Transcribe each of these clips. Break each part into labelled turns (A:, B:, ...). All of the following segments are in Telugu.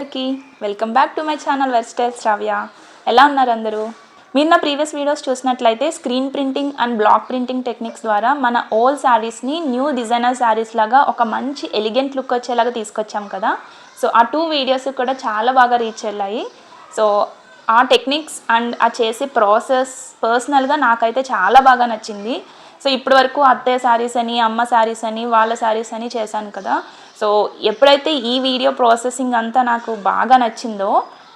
A: అందరికీ welcome back to my channel versatile Shravya. ఎలా ఉన్నారు అందరూ? మీరు నా ప్రీవియస్ వీడియోస్ చూసినట్లయితే screen printing and block printing techniques ద్వారా మన ఓల్డ్ శారీస్ని న్యూ డిజైనర్ శారీస్ లాగా ఒక మంచి ఎలిగెంట్ లుక్ వచ్చేలాగా తీసుకొచ్చాం కదా. సో ఆ 2 వీడియోస్ కూడా చాలా బాగా రీచ్ అయ్యాయి. సో ఆ టెక్నిక్స్ అండ్ ఆ చేసే ప్రాసెస్ పర్సనల్గా నాకైతే చాలా బాగా నచ్చింది. సో ఇప్పటి వరకు అత్తయ్య శారీస్ అని, అమ్మ శారీస్ అని, వాళ్ళ శారీస్ అని చేశాను కదా. సో ఎప్పుడైతే ఈ వీడియో ప్రాసెసింగ్ అంతా నాకు బాగా నచ్చిందో,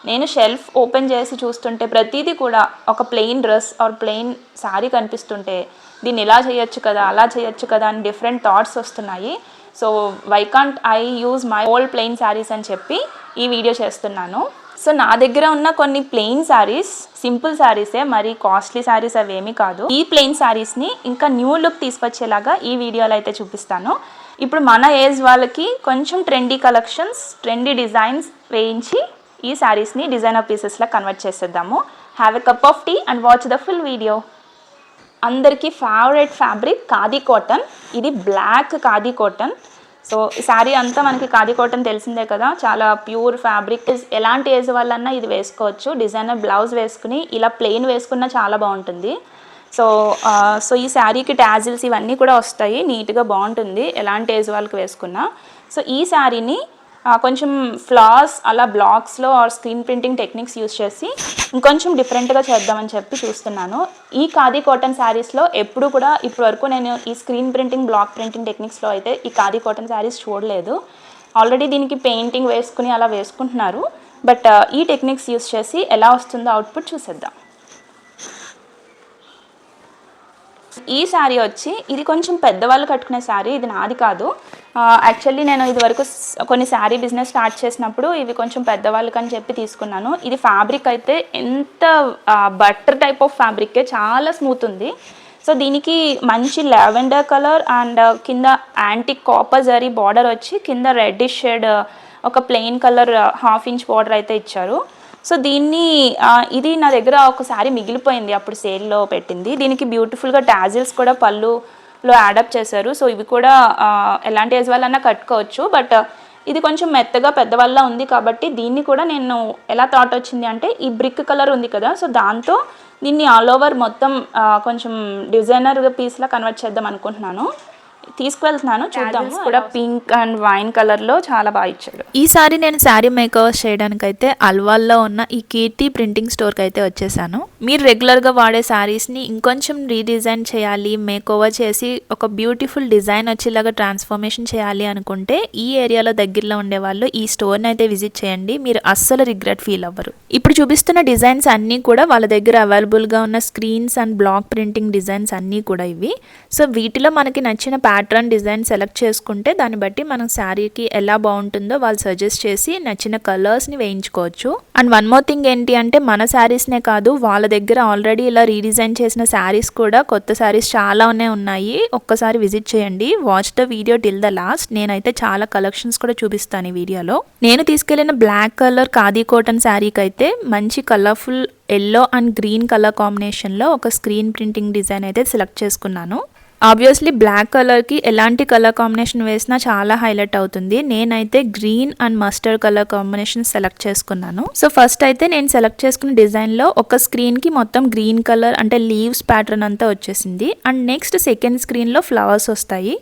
A: నేను షెల్ఫ్ ఓపెన్ చేసి చూస్తుంటే ప్రతిదీ కూడా ఒక plain dress or plain sari కనిపిస్తుంటే దీన్ని ఇలా చేయొచ్చు కదా, అలా చేయొచ్చు కదా అని డిఫరెంట్ థాట్స్ వస్తున్నాయి. So why can't I use my old plain saris అని చెప్పి ఈ వీడియో చేస్తున్నాను. సో నా దగ్గర ఉన్న కొన్ని ప్లెయిన్ శారీస్ సింపుల్ శారీసే, మరి కాస్ట్లీ శారీస్ అవేమీ కాదు. ఈ ప్లెయిన్ శారీస్ని ఇంకా న్యూ లుక్ తీసుకొచ్చేలాగా ఈ వీడియోలో అయితే చూపిస్తాను. ఇప్పుడు మన ఏజ్ వాళ్ళకి కొంచెం ట్రెండీ కలెక్షన్స్, ట్రెండీ డిజైన్స్ వేయించి ఈ శారీస్ని డిజైనర్ పీసెస్లా కన్వర్ట్ చేసేద్దాము. Have a cup of tea and watch the full video. అందరికీ ఫేవరెట్ ఫ్యాబ్రిక్ ఖాదీ కాటన్. ఇది బ్లాక్ ఖాదీ కాటన్. సో ఈ శారీ అంతా మనకి ఖాదీ కాటన్ తెలిసిందే కదా, చాలా ప్యూర్ ఫ్యాబ్రిక్. ఎలాంటి ఏజ్ వాళ్ళన్నా ఇది వేసుకోవచ్చు. డిజైనర్ బ్లౌజ్ వేసుకుని ఇలా ప్లెయిన్ వేసుకున్నా చాలా బాగుంటుంది. సో ఈ శారీకి టాజిల్స్ ఇవన్నీ కూడా వస్తాయి, నీట్గా బాగుంటుంది ఎలాంటి ఏజ్ వాళ్ళకి వేసుకున్నా. సో ఈ శారీని కొంచెం ఫ్లాస్ అలా బ్లాక్స్లో or screen printing techniques use చేసి ఇంకొంచెం డిఫరెంట్గా చేద్దామని చెప్పి చూస్తున్నాను. ఈ ఖాదీ కాటన్ శారీస్లో ఎప్పుడు కూడా ఇప్పటి వరకు నేను ఈ స్క్రీన్ ప్రింటింగ్, బ్లాక్ ప్రింటింగ్ టెక్నిక్స్లో అయితే ఈ ఖాదీ కాటన్ శారీస్ చూడలేదు. ఆల్రెడీ దీనికి పెయింటింగ్ వేసుకుని అలా వేసుకుంటున్నారు. బట్ ఈ టెక్నిక్స్ యూస్ చేసి ఎలా వస్తుందో అవుట్పుట్ చూసేద్దాం. ఈ శారీ వచ్చి ఇది కొంచెం పెద్దవాళ్ళు కట్టుకునే శారీ, ఇది నాది కాదు. యాక్చువల్లీ నేను ఇది వరకు కొన్ని శారీ బిజినెస్ స్టార్ట్ చేసినప్పుడు ఇవి కొంచెం పెద్దవాళ్ళకి అని చెప్పి తీసుకున్నాను. ఇది ఫ్యాబ్రిక్ అయితే ఎంత బటర్ టైప్ ఆఫ్ ఫ్యాబ్రికే, చాలా స్మూత్ ఉంది. సో దీనికి మంచి లావెండర్ కలర్ అండ్ కింద యాంటిక్ కాపర్ జరీ బార్డర్ వచ్చి కింద రెడ్డిష్ షేడ్ ఒక ప్లెయిన్ కలర్ 1/2 ఇంచ్ బార్డర్ అయితే ఇచ్చారు. సో దీన్ని ఇది నా దగ్గర ఒక శారీ మిగిలిపోయింది, అప్పుడు సేల్లో పెట్టింది. దీనికి బ్యూటిఫుల్గా టాజిల్స్ కూడా పళ్ళులో యాడప్ చేశారు. సో ఇవి కూడా ఎలాంటి ఏజ్ వాళ్ళన్నా కట్టుకోవచ్చు. బట్ ఇది కొంచెం మెత్తగా పెద్దవాళ్ళ ఉంది కాబట్టి దీన్ని కూడా నేను ఎలా థాట్ వచ్చింది అంటే, ఈ బ్రిక్ కలర్ ఉంది కదా, సో దాంతో దీన్ని ఆల్ ఓవర్ మొత్తం కొంచెం డిజైనర్ పీస్లా కన్వర్ట్ చేద్దాం అనుకుంటున్నాను. తీసుకువెళ్తున్నాను, చూద్దాం. కూడా పింక్ అండ్ వైన్ కలర్లో చాలా బాగా ఇచ్చాడు.
B: ఈసారి నేను శారీ మేకవర్స్ చేయడానికైతే అల్వాల్లో ఉన్న ఈ కీర్తి ప్రింటింగ్ స్టోర్కి అయితే వచ్చేసాను. మీరు రెగ్యులర్గా వాడే శారీస్ని ఇంకొంచెం రీడిజైన్ చేయాలి, మేకోవర్ చేసి ఒక బ్యూటిఫుల్ డిజైన్ వచ్చేలాగా ట్రాన్స్ఫర్మేషన్ చేయాలి అనుకుంటే ఈ ఏరియాలో దగ్గరలో ఉండేవాళ్ళు ఈ స్టోర్ని అయితే విజిట్ చేయండి. మీరు అస్సలు రిగ్రెట్ ఫీల్ అవ్వరు. ఇప్పుడు చూపిస్తున్న డిజైన్స్ అన్నీ కూడా వాళ్ళ దగ్గర అవైలబుల్గా ఉన్న screens and block printing designs అన్నీ కూడా ఇవి. సో వీటిలో మనకి నచ్చిన ప్యాటర్న్ డిజైన్ సెలెక్ట్ చేసుకుంటే దాన్ని బట్టి మనం శారీకి ఎలా బాగుంటుందో వాళ్ళు సజెస్ట్ చేసి నచ్చిన కలర్స్ని వేయించుకోవచ్చు. అండ్ వన్ మోర్ థింగ్ ఏంటి అంటే, మన శారీస్నే కాదు వాళ్ళ దగ్గర ఆల్రెడీ ఇలా రీడిజైన్ చేసిన శారీస్ కూడా, కొత్త శారీస్ చాలానే ఉన్నాయి. ఒక్కసారి విజిట్ చేయండి. Watch the video till the last. నేనైతే చాలా కలెక్షన్స్ కూడా చూపిస్తాను ఈ వీడియోలో. నేను తీసుకెళ్లిన బ్లాక్ కలర్ ఖాదీ కాటన్ శారీకి అయితే మంచి colourful yellow and green colour కాంబినేషన్లో ఒక స్క్రీన్ ప్రింటింగ్ డిజైన్ అయితే సెలెక్ట్ చేసుకున్నాను. ఆబ్వియస్లీ బ్లాక్ కలర్కి ఎలాంటి కలర్ కాంబినేషన్ వేసినా చాలా హైలైట్ అవుతుంది. నేనైతే green and mustard colour combination select చేసుకున్నాను. సో ఫస్ట్ అయితే నేను సెలెక్ట్ చేసుకున్న డిజైన్లో ఒక స్క్రీన్కి మొత్తం గ్రీన్ కలర్ అంటే లీవ్స్ ప్యాటర్న్ అంతా వచ్చేసింది. అండ్ నెక్స్ట్ సెకండ్ స్క్రీన్లో ఫ్లవర్స్ వస్తాయి.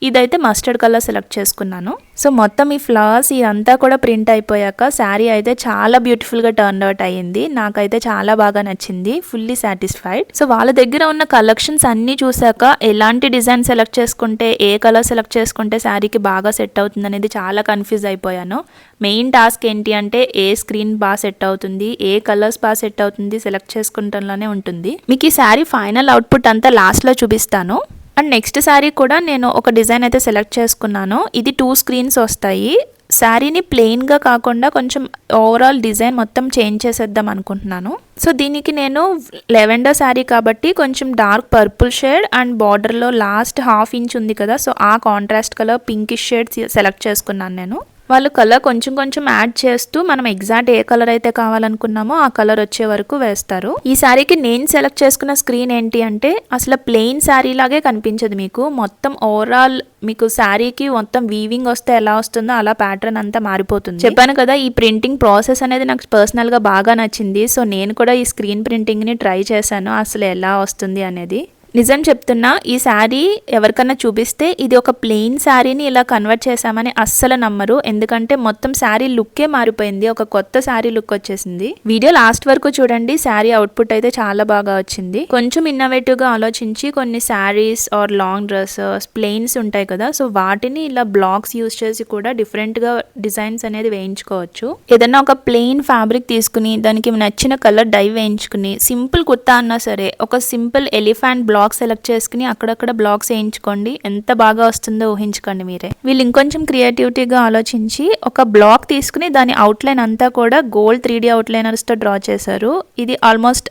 B: ఇదైతే మస్టర్డ్ కలర్ సెలెక్ట్ చేసుకున్నాను. సో మొత్తం ఈ ఫ్లవర్స్ ఇదంతా కూడా ప్రింట్ అయిపోయాక శారీ అయితే చాలా బ్యూటిఫుల్గా టర్న్ అవుట్ అయ్యింది. నాకైతే చాలా బాగా నచ్చింది, ఫుల్లీ సాటిస్ఫైడ్. సో వాళ్ళ దగ్గర ఉన్న కలెక్షన్స్ అన్నీ చూసాక ఎలాంటి డిజైన్ సెలెక్ట్ చేసుకుంటే, ఏ కలర్ సెలెక్ట్ చేసుకుంటే శారీకి బాగా సెట్ అవుతుంది అనేది చాలా కన్ఫ్యూజ్ అయిపోయాను. మెయిన్ టాస్క్ ఏంటి అంటే ఏ స్క్రీన్ బాగా సెట్ అవుతుంది, ఏ కలర్స్ బాగా సెట్ అవుతుంది సెలెక్ట్ చేసుకుంటంలోనే ఉంటుంది. మీకు ఈ శారీ ఫైనల్ అవుట్పుట్ అంతా లాస్ట్లో చూపిస్తాను. అండ్ నెక్స్ట్ శారీ కూడా నేను ఒక డిజైన్ అయితే సెలెక్ట్ చేసుకున్నాను. ఇది 2 స్క్రీన్స్ వస్తాయి. శారీని ప్లెయిన్గా కాకుండా కొంచెం ఓవరాల్ డిజైన్ మొత్తం చేంజ్ చేసేద్దాం అనుకుంటున్నాను. సో దీనికి నేను లెవెండర్ శారీ కాబట్టి కొంచెం డార్క్ పర్పుల్ షేడ్ అండ్ బార్డర్లో లాస్ట్ 1/2 ఇంచ్ ఉంది కదా, సో ఆ contrast colour pinkish shade select చేసుకున్నాను నేను. వాళ్ళు కలర్ కొంచెం కొంచెం యాడ్ చేస్తూ మనం ఎగ్జాక్ట్ ఏ కలర్ అయితే కావాలనుకున్నామో ఆ కలర్ వచ్చే వరకు వేస్తారు. ఈ శారీకి నేను సెలెక్ట్ చేసుకున్న స్క్రీన్ ఏంటి అంటే అసలు ప్లెయిన్ శారీ లాగే కనిపించదు మీకు. మొత్తం ఓవరాల్ మీకు శారీకి మొత్తం వీవింగ్ వస్తే ఎలా వస్తుందో అలా ప్యాటర్న్ అంతా మారిపోతుంది. చెప్పాను కదా, ఈ ప్రింటింగ్ ప్రాసెస్ అనేది నాకు పర్సనల్ గా బాగా నచ్చింది. సో నేను కూడా ఈ స్క్రీన్ ప్రింటింగ్ ని ట్రై చేశాను అసలు ఎలా వస్తుంది అనేది. నిజం చెప్తున్నా, ఈ శారీ ఎవరికన్నా చూపిస్తే ఇది ఒక ప్లెయిన్ శారీని ఇలా కన్వర్ట్ చేశామని అస్సలు నమ్మరు. ఎందుకంటే మొత్తం శారీ లుక్కే మారిపోయింది, ఒక కొత్త శారీ లుక్ వచ్చేసింది. వీడియో లాస్ట్ వరకు చూడండి, శారీ అవుట్పుట్ అయితే చాలా బాగా వచ్చింది. కొంచెం ఇన్నోవేటివ్ గా ఆలోచించి కొన్ని saris or long dresses plains ఉంటాయి కదా, సో వాటిని ఇలా బ్లాక్స్ యూజ్ చేసి కూడా డిఫరెంట్ గా డిజైన్స్ అనేది వేయించుకోవచ్చు. ఏదన్నా ఒక ప్లెయిన్ ఫ్యాబ్రిక్ తీసుకుని దానికి నచ్చిన కలర్ డై వేయించుకుని సింపుల్ కుర్తా అన్నా సరే ఒక సింపుల్ ఎలిఫెంట్ బ్లాక్ సెలెక్ట్ చేసుకుని అక్కడక్కడ బ్లాక్స్ వేయించుకోండి, ఎంత బాగా వస్తుందో ఊహించుకోండి మీరే. వీళ్ళు ఇంకొంచెం క్రియేటివిటీగా ఆలోచించి ఒక బ్లాక్ తీసుకుని దాని అవుట్లైన్ అంతా కూడా గోల్డ్ 3D అవుట్లైనర్స్ తో డ్రా చేశారు. ఇది almost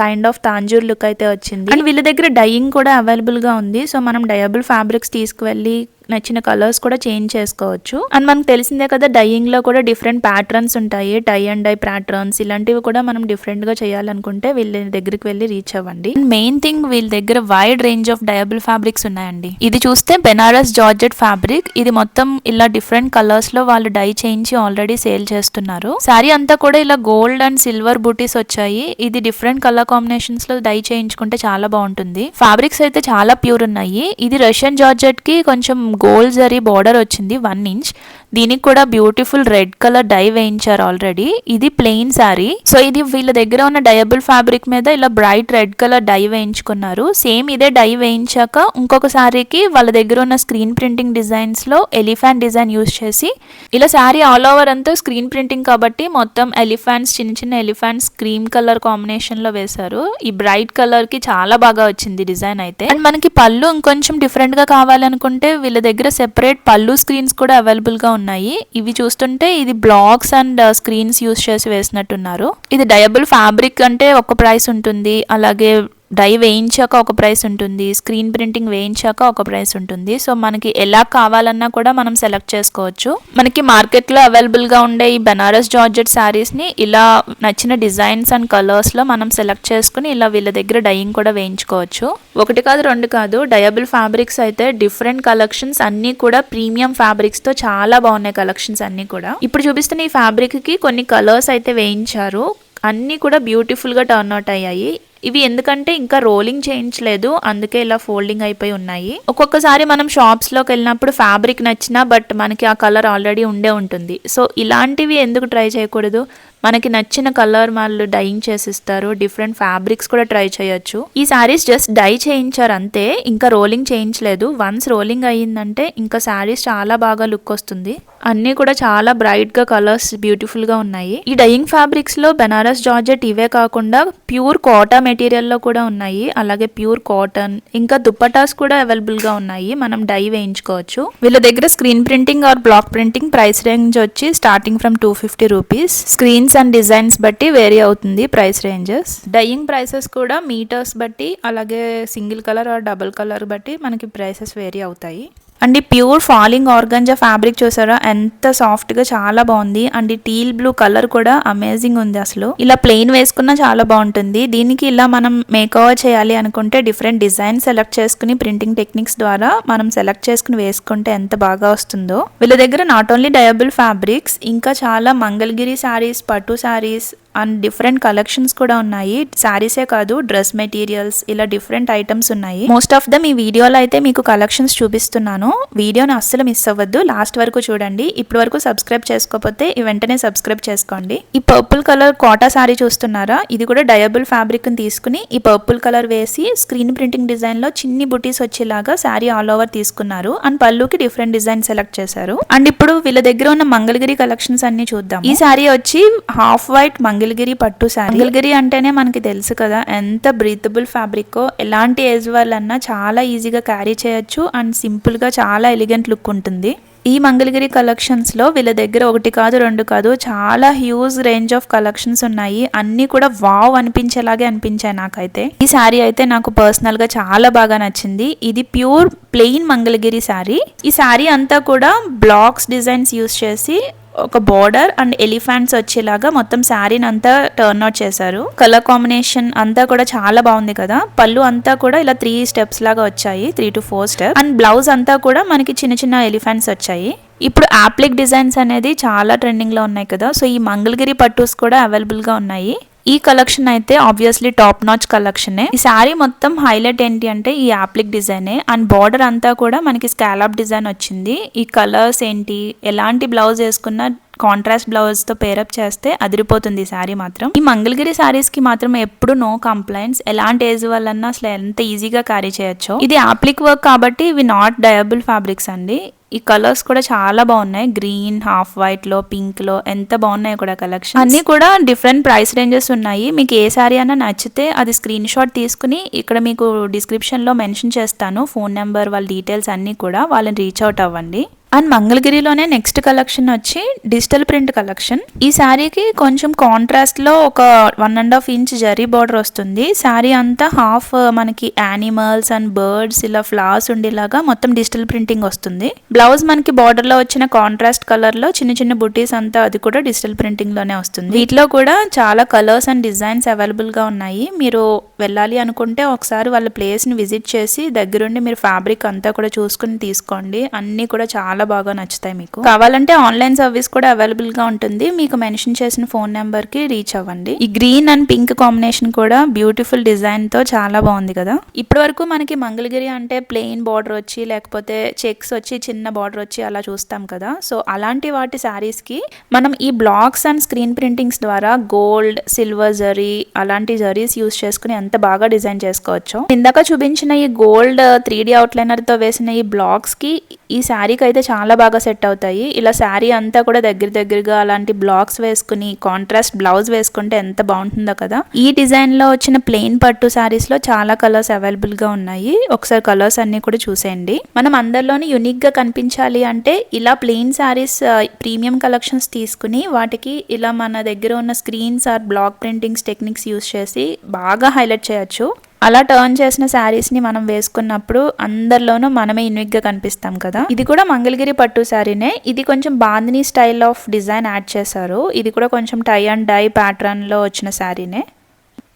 B: kind of Tanjore look అయితే వచ్చింది. అండ్ వీళ్ళ దగ్గర డైయింగ్ కూడా అవైలబుల్ గా ఉంది. సో మనం డయబుల్ ఫ్యాబ్రిక్స్ తీసుకువెళ్ళి నచ్చిన కలర్స్ కూడా చేంజ్ చేసుకోవచ్చు. అండ్ మనకు తెలిసిందే కదా, డైయింగ్ లో కూడా డిఫరెంట్ ప్యాటర్న్స్ ఉంటాయి, టై అండ్ డై ప్యాటర్న్స్, ఇలాంటివి కూడా మనం డిఫరెంట్ గా చేయాలనుకుంటే వీళ్ళ దగ్గరికి వెళ్ళి రీచ్ అవ్వండి. మెయిన్ థింగ్, వీళ్ళ దగ్గర వైడ్ రేంజ్ ఆఫ్ డయబుల్ ఫ్యాబ్రిక్స్ ఉన్నాయండి. ఇది చూస్తే బెనారస్ జార్జెట్ ఫ్యాబ్రిక్, ఇది మొత్తం ఇలా డిఫరెంట్ కలర్స్ లో వాళ్ళు డై చేయించి ఆల్రెడీ సేల్ చేస్తున్నారు. శారీ అంతా కూడా ఇలా గోల్డ్ అండ్ సిల్వర్ బూటీస్ వచ్చాయి. ఇది డిఫరెంట్ కలర్ కాంబినేషన్స్ లో డై చేయించుకుంటే చాలా బాగుంటుంది. ఫ్యాబ్రిక్స్ అయితే చాలా ప్యూర్ ఉన్నాయి. ఇది రష్యన్ జార్జెట్ కి కొంచెం గోల్డ్ జరీ బార్డర్ వచ్చింది 1 ఇంచ్. దీనికి కూడా బ్యూటిఫుల్ రెడ్ కలర్ డై వేయించారు ఆల్రెడీ. ఇది ప్లెయిన్ శారీ. సో ఇది వీళ్ళ దగ్గర ఉన్న డయబుల్ ఫ్యాబ్రిక్ మీద ఇలా బ్రైట్ రెడ్ కలర్ డై వేయించుకున్నారు. సేమ్ ఇదే డై వేయించాక ఇంకొక శారీకి వాళ్ళ దగ్గర ఉన్న స్క్రీన్ ప్రింటింగ్ డిజైన్స్ లో ఎలిఫెంట్ డిజైన్ యూజ్ చేసి ఇలా శారీ ఆల్ ఓవర్ అంతా స్క్రీన్ ప్రింటింగ్ కాబట్టి మొత్తం ఎలిఫెంట్స్, చిన్న చిన్న ఎలిఫెంట్స్ క్రీమ్ కలర్ కాంబినేషన్ లో వేశారు. ఈ బ్రైట్ కలర్ కి చాలా బాగా వచ్చింది డిజైన్ అయితే. అండ్ మనకి పళ్ళు ఇంకొంచెం డిఫరెంట్ గా కావాలనుకుంటే వీళ్ళ దగ్గర సెపరేట్ పళ్ళు స్క్రీన్స్ కూడా అవైలబుల్ గా ఉన్నాయి. ఇవి చూస్తుంటే ఇది బ్లాక్స్ అండ్ స్క్రీన్స్ యూజ్ చేసి వేసినట్టున్నారు. ఇది డయబుల్ ఫ్యాబ్రిక్ అంటే ఒక ప్రైస్ ఉంటుంది, అలాగే డై వేయించాక ఒక ప్రైస్ ఉంటుంది, స్క్రీన్ ప్రింటింగ్ వేయించాక ఒక ప్రైస్ ఉంటుంది. సో మనకి ఎలా కావాలన్నా కూడా మనం సెలెక్ట్ చేసుకోవచ్చు. మనకి మార్కెట్లో అవైలబుల్గా ఉండే ఈ బెనారస్ జార్జెట్ శారీస్ని ఇలా నచ్చిన డిజైన్స్ అండ్ కలర్స్లో మనం సెలెక్ట్ చేసుకుని ఇలా వీళ్ళ దగ్గర డైయింగ్ కూడా వేయించుకోవచ్చు. 1 కాదు 2 కాదు, డయబుల్ ఫ్యాబ్రిక్స్ అయితే డిఫరెంట్ కలెక్షన్స్ అన్నీ కూడా ప్రీమియం ఫ్యాబ్రిక్స్తో చాలా బాగున్నాయి కలెక్షన్స్ అన్నీ కూడా. ఇప్పుడు చూపిస్తున్న ఈ ఫ్యాబ్రిక్కి కొన్ని కలర్స్ అయితే వేయించారు, అన్నీ కూడా బ్యూటిఫుల్గా టర్న్ అవుట్ అయ్యాయి. ఇవి ఎందుకంటే ఇంకా రోలింగ్ చేయించలేదు, అందుకే ఇలా ఫోల్డింగ్ అయిపోయి ఉన్నాయి. ఒక్కొక్కసారి మనం షాప్స్ లోకి వెళ్ళినప్పుడు ఫ్యాబ్రిక్ నచ్చినా బట్ మనకి ఆ కలర్ ఆల్రెడీ ఉండే ఉంటుంది. సో ఇలాంటివి ఎందుకు ట్రై చేయకూడదు, మనకి నచ్చిన కలర్ వాళ్ళు డైయింగ్ చేసిస్తారు. డిఫరెంట్ ఫ్యాబ్రిక్స్ కూడా ట్రై చేయొచ్చు. ఈ శారీస్ జస్ట్ డై చేయించారు అంతే, ఇంకా రోలింగ్ చేయించలేదు. వన్స్ రోలింగ్ అయ్యిందంటే ఇంకా శారీస్ చాలా బాగా లుక్ వస్తుంది. అన్నీ కూడా చాలా బ్రైట్ గా కలర్స్ బ్యూటిఫుల్ గా ఉన్నాయి. ఈ డైయింగ్ ఫ్యాబ్రిక్స్ లో బెనారస్ జార్జెట్ ఇవే కాకుండా ప్యూర్ కోటా మెటీరియల్ లో కూడా ఉన్నాయి, అలాగే ప్యూర్ కాటన్, ఇంకా దుప్పటాస్ కూడా అవైలబుల్ గా ఉన్నాయి. మనం డై వేయించుకోవచ్చు. వీళ్ళ దగ్గర screen printing or block printing price range వచ్చి starting from 250 rupees. Screens and designs బట్టి వేరీ అవుతుంది ప్రైస్ రేంజెస్. డైయింగ్ ప్రైసెస్ కూడా మీటర్స్ బట్టి, అలాగే single colour or double colour బట్టి మనకి ప్రైసెస్ వేరీ అవుతాయి. అండ్ ఈ ప్యూర్ ఫాలింగ్ ఆర్గంజా ఫ్యాబ్రిక్ చూసారా, ఎంత సాఫ్ట్ గా చాలా బాగుంది. అండ్ ఈ టీల్ బ్లూ కలర్ కూడా అమేజింగ్ ఉంది. అసలు ఇలా ప్లెయిన్ వేసుకున్నా చాలా బాగుంటుంది. దీనికి ఇలా మనం మేక్ ఓవర్ చేయాలి అనుకుంటే డిఫరెంట్ డిజైన్ సెలెక్ట్ చేసుకుని ప్రింటింగ్ టెక్నిక్స్ ద్వారా మనం సెలెక్ట్ చేసుకుని వేసుకుంటే ఎంత బాగా వస్తుందో. వీళ్ళ దగ్గర నాట్ ఓన్లీ డయబుల్ ఫ్యాబ్రిక్స్, ఇంకా చాలా మంగళగిరి శారీస్, పట్టు శారీస్ అండ్ డిఫరెంట్ కలెక్షన్స్ కూడా ఉన్నాయి. శారీసే కాదు, డ్రెస్ మెటీరియల్స్, ఇలా డిఫరెంట్ ఐటమ్స్ ఉన్నాయి. మోస్ట్ ఆఫ్ దమ్ ఈ వీడియోలో అయితే మీకు కలెక్షన్స్ చూపిస్తున్నాను. వీడియోని అస్సలు మిస్ అవ్వద్దు, లాస్ట్ వరకు చూడండి. ఇప్పటి వరకు సబ్స్క్రైబ్ చేసుకోకపోతే వెంటనే సబ్స్క్రైబ్ చేసుకోండి. ఈ పర్పుల్ కలర్ కోటా శారీ చూస్తున్నారా, ఇది కూడా డయబుల్ ఫ్యాబ్రిక్ ని తీసుకుని ఈ పర్పుల్ కలర్ వేసి స్క్రీన్ ప్రింటింగ్ డిజైన్ లో చిన్ని బుటీస్ వచ్చేలాగా శారీ ఆల్ ఓవర్ తీసుకున్నారు. అండ్ పళ్ళుకి డిఫరెంట్ డిజైన్ సెలెక్ట్ చేశారు. అండ్ ఇప్పుడు వీళ్ళ దగ్గర ఉన్న మంగళగిరి కలెక్షన్స్ అన్ని చూద్దాం. ఈ శారీ వచ్చి హాఫ్ వైట్ మంగళగిరి పట్టు శారీ. మంగళగిరి అంటేనే మనకి తెలుసు కదా ఎంత బ్రీతబుల్ ఫ్యాబ్రిక్. ఎలాంటి ఏజ్ వాళ్ళన్నా చాలా ఈజీగా క్యారీ చేయొచ్చు అండ్ సింపుల్ గా చాలా ఎలిగెంట్ లుక్ ఉంటుంది. ఈ మంగళగిరి కలెక్షన్స్ లో వీళ్ళ దగ్గర ఒకటి కాదు రెండు కాదు చాలా హ్యూజ్ రేంజ్ ఆఫ్ కలెక్షన్స్ ఉన్నాయి. అన్ని కూడా వావ్ అనిపించేలాగే అనిపించాయి నాకైతే. ఈ శారీ అయితే నాకు పర్సనల్ గా చాలా బాగా నచ్చింది. ఇది ప్యూర్ ప్లెయిన్ మంగళగిరి శారీ. ఈ శారీ అంతా కూడా బ్లాక్స్ డిజైన్స్ యూస్ చేసి ఒక బోర్డర్ అండ్ ఎలిఫెంట్స్ వచ్చేలాగా మొత్తం శారీని అంతా టర్న్ అవుట్ చేశారు. కలర్ కాంబినేషన్ అంతా కూడా చాలా బాగుంది కదా. పళ్ళు అంతా కూడా ఇలా 3 స్టెప్స్ లాగా వచ్చాయి, 3 to 4 స్టెప్స్. అండ్ బ్లౌజ్ అంతా కూడా మనకి చిన్న చిన్న ఎలిఫెంట్స్ వచ్చాయి. ఇప్పుడు యాప్లిక్ డిజైన్స్ అనేది చాలా ట్రెండింగ్ లో ఉన్నాయి కదా. సో ఈ మంగళగిరి పట్టూస్ కూడా అవైలబుల్ గా ఉన్నాయి. ఈ కలెక్షన్ అయితే ఆబ్వియస్లీ టాప్ నాచ్ కలెక్షనే. ఈ శారీ మొత్తం హైలైట్ ఏంటి అంటే ఈ యాప్లిక్ డిజైనే. అండ్ బార్డర్ అంతా కూడా మనకి స్కాలప్ డిజైన్ వచ్చింది. ఈ కలర్స్ ఏంటి, ఎలాంటి బ్లౌజ్ వేసుకున్నా కాంట్రాస్ట్ బ్లౌజ్ తో పేరప్ చేస్తే అదిరిపోతుంది ఈ శారీ మాత్రం. ఈ మంగళగిరి శారీస్ కి మాత్రం ఎప్పుడు నో కంప్లైంట్స్. ఎలాంటి ఏజ్ వాళ్ళన్నా అసలు ఎంత ఈజీగా క్యారీ చేయొచ్చు. ఇది యాప్లిక్ వర్క్ కాబట్టి ఇవి నాట్ డయబుల్ ఫ్యాబ్రిక్స్ అండి. ఈ కలర్స్ కూడా చాలా బాగున్నాయి. గ్రీన్, హాఫ్ వైట్ లో, పింక్ లో ఎంత బాగున్నాయి కూడా కలెక్షన్. అన్ని కూడా డిఫరెంట్ ప్రైస్ రేంజెస్ ఉన్నాయి. మీకు ఏ శారీ అన్నా నచ్చితే అది స్క్రీన్ షాట్ తీసుకుని ఇక్కడ మీకు డిస్క్రిప్షన్ లో మెన్షన్ చేస్తాను ఫోన్ నెంబర్, వాళ్ళ డీటెయిల్స్ అన్ని కూడా. వాళ్ళని రీచ్ అవుట్ అవ్వండి. అండ్ మంగళగిరిలోనే నెక్స్ట్ కలెక్షన్ వచ్చి డిజిటల్ ప్రింట్ కలెక్షన్. ఈ శారీకి కొంచెం కాంట్రాస్ట్ లో ఒక 1.5 ఇంచ్ జరీ బార్డర్ వస్తుంది. శారీ అంతా హాఫ్ మనకి యానిమల్స్ అండ్ బర్డ్స్ ఇలా ఫ్లవర్స్ ఉండేలాగా మొత్తం డిజిటల్ ప్రింటింగ్ వస్తుంది. బ్లౌజ్ మనకి బార్డర్ లో వచ్చిన కాంట్రాస్ట్ కలర్ లో చిన్న చిన్న బుటీస్ అంతా అది కూడా డిజిటల్ ప్రింటింగ్ లోనే వస్తుంది. వీటిలో కూడా చాలా కలర్స్ అండ్ డిజైన్స్ అవైలబుల్ గా ఉన్నాయి. మీరు వెళ్ళాలి అనుకుంటే ఒకసారి వాళ్ళ ప్లేస్ ని విజిట్ చేసి దగ్గరుండి మీరు ఫ్యాబ్రిక్ అంతా కూడా చూసుకుని తీసుకోండి. అన్ని కూడా చాలా బాగా నచ్చుతాయి. మీకు కావాలంటే ఆన్లైన్ సర్వీస్ కూడా అవైలబుల్ గా ఉంటుంది. మీకు మెన్షన్ చేసిన ఫోన్ నెంబర్ కి రీచ్ అవ్వండి. ఈ గ్రీన్ అండ్ పింక్ కాంబినేషన్ కూడా బ్యూటిఫుల్ డిజైన్ తో చాలా బాగుంది కదా. ఇప్పటి వరకు మనకి మంగళగిరి అంటే ప్లెయిన్ బార్డర్ వచ్చి లేకపోతే చెక్స్ వచ్చి చిన్న బార్డర్ వచ్చి అలా చూస్తాం కదా. సో అలాంటి వాటి శారీస్ కి మనం ఈ బ్లాక్స్ అండ్ స్క్రీన్ ప్రింటింగ్స్ ద్వారా గోల్డ్, సిల్వర్ జరీ అలాంటి జరీస్ యూస్ చేసుకుని ఎంత బాగా డిజైన్ చేసుకోవచ్చు. ఇందాక చూపించిన ఈ గోల్డ్ 3D అవుట్లైనర్ తో వేసిన ఈ బ్లాక్స్ కి ఈ శారీకి అయితే చాలా బాగా సెట్ అవుతాయి. ఇలా శారీ అంతా కూడా దగ్గరగా అలాంటి బ్లాక్స్ వేసుకుని కాంట్రాస్ట్ బ్లౌజ్ వేసుకుంటే ఎంత బాగుంటుందో కదా. ఈ డిజైన్ లో వచ్చిన ప్లెయిన్ పట్టు శారీస్ లో చాలా కలర్స్ అవైలబుల్ గా ఉన్నాయి. ఒకసారి కలర్స్ అన్ని కూడా చూసేయండి. మనం అందరిలోని యూనిక్ గా కనిపించాలి అంటే ఇలా ప్లెయిన్ శారీస్ ప్రీమియం కలెక్షన్స్ తీసుకుని వాటికి ఇలా మన దగ్గర ఉన్న screens or block printings techniques use చేసి బాగా హైలైట్ చేయొచ్చు. అలా టర్న్ చేసిన శారీస్ ని మనం వేసుకున్నప్పుడు అందరిలోనూ మనమే యూనిక్ గా కనిపిస్తాం కదా. ఇది కూడా మంగళగిరి పట్టు శారీనే. ఇది కొంచెం bandhani style of design add చేశారు. ఇది కూడా కొంచెం టై అండ్ డై ప్యాటర్న్ లో వచ్చిన శారీనే.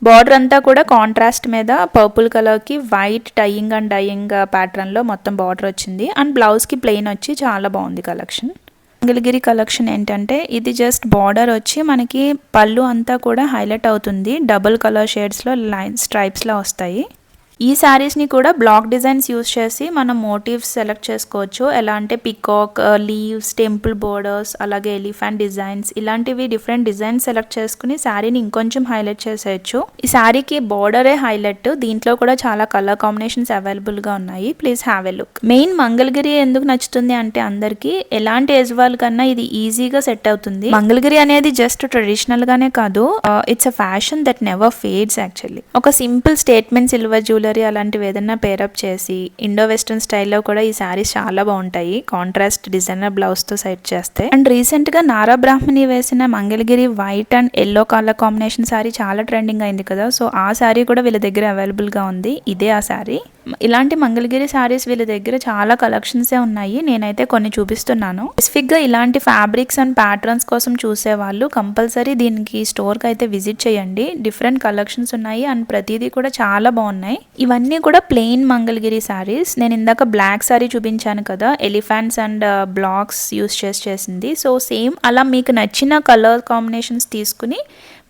B: బార్డర్ అంతా కూడా కాంట్రాస్ట్ మీద పర్పుల్ కలర్ కి white tying and dyeing pattern లో మొత్తం బార్డర్ వచ్చింది. అండ్ బ్లౌజ్ కి ప్లెయిన్ వచ్చి చాలా బాగుంది కలెక్షన్. మంగళగిరి కలెక్షన్ ఏంటంటే ఇది జస్ట్ బార్డర్ వచ్చి మనకి పళ్ళు అంతా కూడా హైలైట్ అవుతుంది. డబుల్ కలర్ షేడ్స్ లో లైన్ స్ట్రైప్స్ లా వస్తాయి. ఈ శారీస్ ని కూడా బ్లాక్ డిజైన్స్ యూస్ చేసి మనం మోటివ్స్ సెలెక్ట్ చేసుకోవచ్చు. ఎలా అంటే పికాక్, లీవ్స్, టెంపుల్ బోర్డర్స్, అలాగే ఎలిఫెంట్ డిజైన్స్ ఇలాంటివి డిఫరెంట్ డిజైన్స్ సెలెక్ట్ చేసుకుని శారీని ఇంకొంచెం హైలైట్ చేసేయచ్చు. ఈ శారీకి బోర్డరే హైలైట్. దీంట్లో కూడా చాలా కలర్ కాంబినేషన్స్ అవైలబుల్ గా ఉన్నాయి. Please have a look. Main Mangalagiri ఎందుకు నచ్చుతుంది అంటే అందరికి ఎలాంటి ఏజ్ వాళ్ళ కన్నా ఇది ఈజీగా సెట్ అవుతుంది. మంగళగిరి అనేది జస్ట్ ట్రెడిషనల్ గానే కాదు, it's a fashion that never fades actually. ఒక సింపుల్ స్టేట్మెంట్ సిల్వర్ జ్యువెలరీ అలాంటివి ఏదైనా పేరప్ చేసి ఇండో వెస్టర్న్ స్టైల్లో కూడా ఈ శారీస్ చాలా బాగుంటాయి. కాంట్రాస్ట్ డిజైనర్ బ్లౌజ్ తో సెట్ చేస్తే. అండ్ రీసెంట్ గా నారా బ్రాహ్మణి వేసిన Mangalagiri white and yellow colour combination sari చాలా ట్రెండింగ్ అయింది కదా. సో ఆ శారీ కూడా వీళ్ళ దగ్గర అవైలబుల్ గా ఉంది. ఇదే ఆ శారీ. ఇలాంటి మంగళగిరి శారీస్ వీళ్ళ దగ్గర చాలా కలెక్షన్సే ఉన్నాయి. నేనైతే కొన్ని చూపిస్తున్నాను. స్పెసిఫిక్ గా ఇలాంటి ఫ్యాబ్రిక్స్ అండ్ ప్యాటర్న్స్ కోసం చూసే వాళ్ళు కంపల్సరీ దీనికి స్టోర్ కి అయితే విజిట్ చేయండి. డిఫరెంట్ కలెక్షన్స్ ఉన్నాయి అండ్ ప్రతిదీ కూడా చాలా బాగున్నాయి. ఇవన్నీ కూడా ప్లెయిన్ మంగళగిరి శారీస్. నేను ఇందాక బ్లాక్ శారీ చూపించాను కదా, ఎలిఫెంట్స్ అండ్ బ్లాక్స్ యూస్ చేసింది. సో సేమ్ అలా మీకు నచ్చిన కలర్ కాంబినేషన్స్ తీసుకుని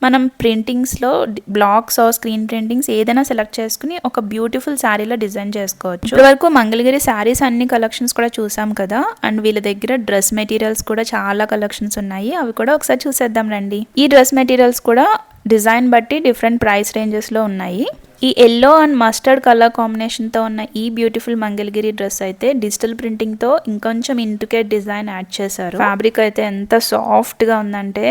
B: మనం ప్రింటింగ్స్లో బ్లాక్స్ ఆర్ స్క్రీన్ ప్రింటింగ్స్ ఏదైనా సెలెక్ట్ చేసుకుని ఒక బ్యూటిఫుల్ శారీలో డిజైన్ చేసుకోవచ్చు. ఇప్పటివరకు మంగళగిరి శారీస్ అన్ని కలెక్షన్స్ కూడా చూసాం కదా. అండ్ వీళ్ళ దగ్గర డ్రెస్ మెటీరియల్స్ కూడా చాలా కలెక్షన్స్ ఉన్నాయి. అవి కూడా ఒకసారి చూసేద్దాం రండి. ఈ డ్రెస్ మెటీరియల్స్ కూడా డిజైన్ బట్టి డిఫరెంట్ ప్రైస్ రేంజెస్లో ఉన్నాయి. ఈ ఎల్లో అండ్ మస్టర్డ్ కలర్ కాంబినేషన్తో ఉన్న ఈ బ్యూటిఫుల్ మంగళగిరి డ్రెస్ అయితే డిజిటల్ ప్రింటింగ్తో ఇంకొంచెం ఇంట్రికేట్ డిజైన్ యాడ్ చేశారు. ఫ్యాబ్రిక్ అయితే ఎంత సాఫ్ట్గా ఉందంటే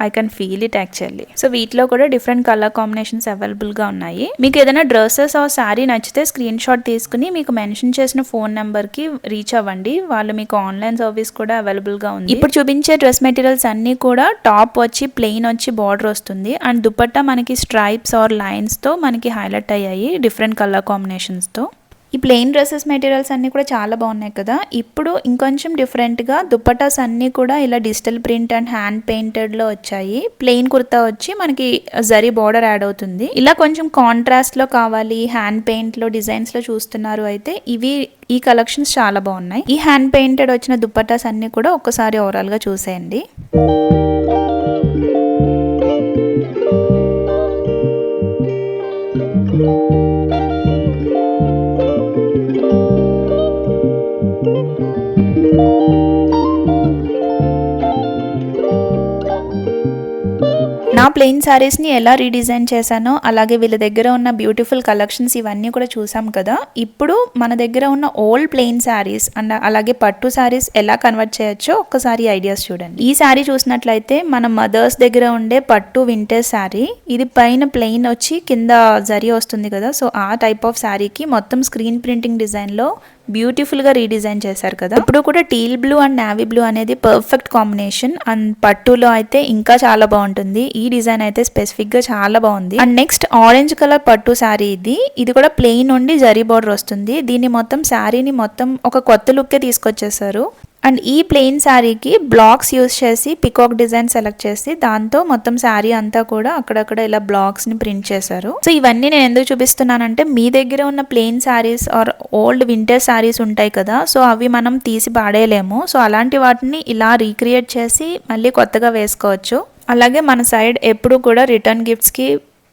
B: I can feel it actually. So వీటిలో కూడా డిఫరెంట్ కలర్ కాంబినేషన్స్ అవైలబుల్గా ఉన్నాయి. మీకు ఏదైనా డ్రెస్సెస్ ఆర్ శారీ నచ్చితే స్క్రీన్ షాట్ తీసుకుని మీకు మెన్షన్ చేసిన ఫోన్ నెంబర్కి రీచ్ అవ్వండి. వాళ్ళు మీకు ఆన్లైన్ సర్వీస్ కూడా అవైలబుల్గా ఉంది. ఇప్పుడు చూపించే డ్రెస్ మెటీరియల్స్ అన్నీ కూడా టాప్ వచ్చి ప్లెయిన్ వచ్చి బార్డర్ వస్తుంది అండ్ దుపట్టా మనకి స్ట్రైప్స్ ఆర్ లైన్స్తో మనకి హైలైట్ అయ్యాయి డిఫరెంట్ కలర్ కాంబినేషన్స్తో. ఈ ప్లెయిన్ డ్రెస్సెస్ మెటీరియల్స్ అన్నీ కూడా చాలా బాగున్నాయి కదా. ఇప్పుడు ఇంకొంచెం డిఫరెంట్గా దుపట్టాస్ అన్నీ కూడా ఇలా డిజిటల్ ప్రింట్ అండ్ హ్యాండ్ పెయింటెడ్లో వచ్చాయి. ప్లెయిన్ కుర్తా వచ్చి మనకి జరీ బార్డర్ యాడ్ అవుతుంది. ఇలా కొంచెం కాంట్రాస్ట్లో కావాలి, హ్యాండ్ పెయింట్లో డిజైన్స్లో చూస్తున్నారు అయితే ఈ కలెక్షన్స్ చాలా బాగున్నాయి. ఈ హ్యాండ్ పెయింటెడ్ వచ్చిన దుపట్టాస్ అన్నీ కూడా ఒక్కసారి ఓవరాల్గా చూసేయండి. నా ప్లెయిన్ శారీస్ని ఎలా రీడిజైన్ చేశానో అలాగే వీళ్ళ దగ్గర ఉన్న బ్యూటిఫుల్ కలెక్షన్స్ ఇవన్నీ కూడా చూసాం కదా. ఇప్పుడు మన దగ్గర ఉన్న ఓల్డ్ ప్లెయిన్ శారీస్ అండ్ అలాగే పట్టు శారీస్ ఎలా కన్వర్ట్ చేయొచ్చో ఒక్కసారి ఐడియాస్ చూడండి. ఈ శారీ చూసినట్లయితే మన మదర్స్ దగ్గర ఉండే పట్టు వింటేజ్ శారీ. ఇది పైన ప్లెయిన్ వచ్చి కింద జరీ వస్తుంది కదా. సో ఆ టైప్ ఆఫ్ శారీకి మొత్తం స్క్రీన్ ప్రింటింగ్ డిజైన్లో బ్యూటిఫుల్ గా రీడిజైన్ చేశారు కదా. ఇప్పుడు కూడా teal blue and navy blue అనేది పర్ఫెక్ట్ కాంబినేషన్ అండ్ పట్టులో అయితే ఇంకా చాలా బాగుంటుంది. ఈ డిజైన్ అయితే స్పెసిఫిక్ గా చాలా బాగుంది. అండ్ నెక్స్ట్ ఆరెంజ్ కలర్ పట్టు శారీ ఇది కూడా ప్లెయిన్ నుండి జరీ బార్డర్ వస్తుంది. దీన్ని మొత్తం శారీని మొత్తం ఒక కొత్త లుక్కే తీసుకొచ్చేసారు. అండ్ ఈ ప్లెయిన్ శారీకి బ్లాక్స్ యూస్ చేసి పికాక్ డిజైన్ సెలెక్ట్ చేసి దాంతో మొత్తం శారీ అంతా కూడా అక్కడక్కడ ఇలా బ్లాక్స్ ని ప్రింట్ చేశారు. సో ఇవన్నీ నేను ఎందుకు చూపిస్తున్నానంటే మీ దగ్గర ఉన్న plain saris or old vintage saris ఉంటాయి కదా. సో అవి మనం తీసి పాడేయలేము. సో అలాంటి వాటిని ఇలా రీక్రియేట్ చేసి మళ్ళీ కొత్తగా వేసుకోవచ్చు. అలాగే మన సైడ్ ఎప్పుడు కూడా రిటర్న్ గిఫ్ట్స్కి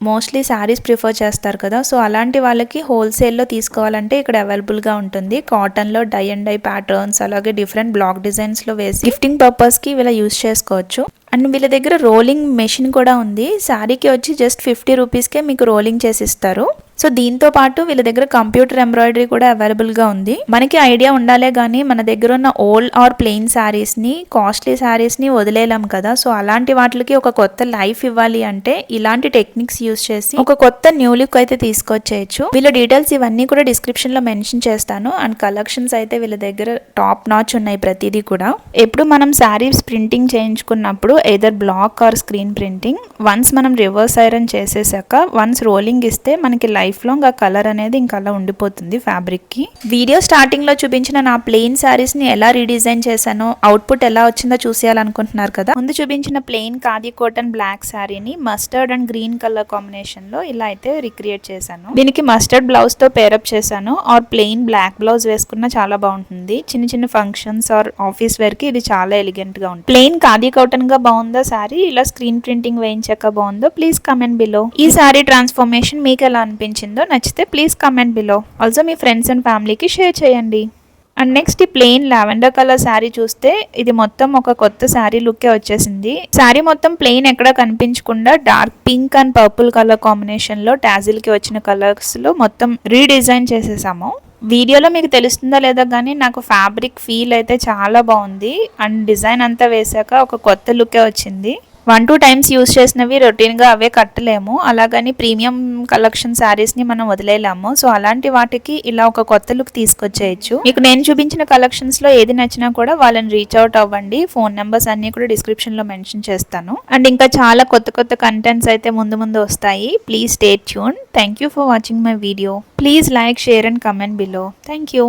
B: మోస్ట్లీ శారీస్ ప్రిఫర్ చేస్తారు కదా. సో అలాంటి వాళ్ళకి హోల్సేల్లో తీసుకోవాలంటే ఇక్కడ అవైలబుల్గా ఉంటుంది. కాటన్లో డై అండ్ డై ప్యాటర్న్స్ అలాగే డిఫరెంట్ బ్లాక్ డిజైన్స్లో వేసి గిఫ్టింగ్ పర్పస్కి వీళ్ళ యూస్ చేసుకోవచ్చు. అండ్ వీళ్ళ దగ్గర రోలింగ్ మెషిన్ కూడా ఉంది. శారీకి వచ్చి జస్ట్ 50 రూపీస్కే మీకు రోలింగ్ చేసి ఇస్తారు. సో దీంతో పాటు వీళ్ళ దగ్గర కంప్యూటర్ ఎంబ్రాయిడరీ కూడా అవైలబుల్గా ఉంది. మనకి ఐడియా ఉండాలే కానీ మన దగ్గర ఉన్న ఓల్డ్ ఆర్ ప్లెయిన్ శారీస్ని కాస్ట్లీ శారీస్ని వదిలేలాం కదా. సో అలాంటి వాటికి ఒక కొత్త లైఫ్ ఇవ్వాలి అంటే ఇలాంటి టెక్నిక్స్ యూస్ చేసి ఒక కొత్త న్యూ లుక్ అయితే తీసుకొచ్చేయచ్చు. వీళ్ళ డీటెయిల్స్ ఇవన్నీ కూడా డిస్క్రిప్షన్లో మెన్షన్ చేస్తాను. అండ్ కలెక్షన్స్ అయితే వీళ్ళ దగ్గర టాప్ నాచ్ ఉన్నాయి ప్రతిదీ కూడా. ఎప్పుడు మనం శారీస్ ప్రింటింగ్ చేయించుకున్నప్పుడు either block or screen printing once మనం రివర్స్ ఐరన్ చేసేసాక వన్స్ రోలింగ్ ఇస్తే మనకి లైఫ్ లాంగ్ ఆ కలర్ అనేది ఇంకా అలా ఉండిపోతుంది ఫ్యాబ్రిక్ కి. వీడియో స్టార్టింగ్ లో చూపించిన నా ప్లెయిన్ శారీస్ ని ఎలా రీడిజైన్ చేశానో అవుట్పుట్ ఎలా వచ్చిందో చూసేయాలనుకుంటున్నారు కదా. ముందు చూపించిన ప్లెయిన్ ఖాదీ కాటన్ బ్లాక్ శారీని mustard and green colour combination లో ఇలా అయితే రిక్రియేట్ చేశాను. దీనికి మస్టర్డ్ బ్లౌజ్ తో పేరప్ చేశాను. ఆర్ ప్లెయిన్ బ్లాక్ బ్లౌజ్ వేసుకున్నా చాలా బాగుంటుంది. చిన్న చిన్న ఫంక్షన్స్ ఆర్ ఆఫీస్ వేర్ కి ఇది చాలా ఎలిగెంట్ గా ఉంటుంది. ప్లెయిన్ ఖాదీ కాటన్ గా బాగుందా శారీ, ఇలా స్క్రీన్ ప్రింటింగ్ వేయించాక బాగుందో ప్లీజ్ కమెంట్ బిలో. ఈ శారీ ట్రాన్స్ఫర్మేషన్ మీకు ఎలా అనిపించిందో నచ్చితే please comment below. Also me friends and ఫ్యామిలీకి షేర్ చేయండి. అండ్ నెక్స్ట్ ఈ ప్లెయిన్ లావెండర్ కలర్ శారీ చూస్తే ఇది మొత్తం ఒక కొత్త శారీ లుక్కే వచ్చేసింది. శారీ మొత్తం ప్లెయిన్ ఎక్కడ కనిపించకుండా dark pink and purple colour combination లో టాజిల్ కి వచ్చిన కలర్స్ లో మొత్తం రీడిజైన్ చేసేసాము. వీడియోలో మీకు తెలుస్తుందో లేదో కానీ నాకు ఫ్యాబ్రిక్ ఫీల్ అయితే చాలా బాగుంది. అండ్ డిజైన్ అంతా వేసాక ఒక కొత్త లుక్కే వచ్చింది. 1-2 టైమ్స్ యూస్ చేసినవి రొటీన్గా అవే కట్టలేము. అలాగని ప్రీమియం కలెక్షన్ శారీస్ని మనం వదిలేలాము. సో అలాంటి వాటికి ఇలా ఒక కొత్త లుక్ తీసుకొచ్చేయచ్చు. మీకు నేను చూపించిన కలెక్షన్స్లో ఏది నచ్చినా కూడా వాళ్ళని రీచ్ అవుట్ అవ్వండి. ఫోన్ నెంబర్స్ అన్నీ కూడా డిస్క్రిప్షన్లో మెన్షన్ చేస్తాను. అండ్ ఇంకా చాలా కొత్త కొత్త కంటెంట్స్ అయితే ముందు వస్తాయి. Please stay tune. Thank you for watching my video. Please like, share and comment below. Thank you.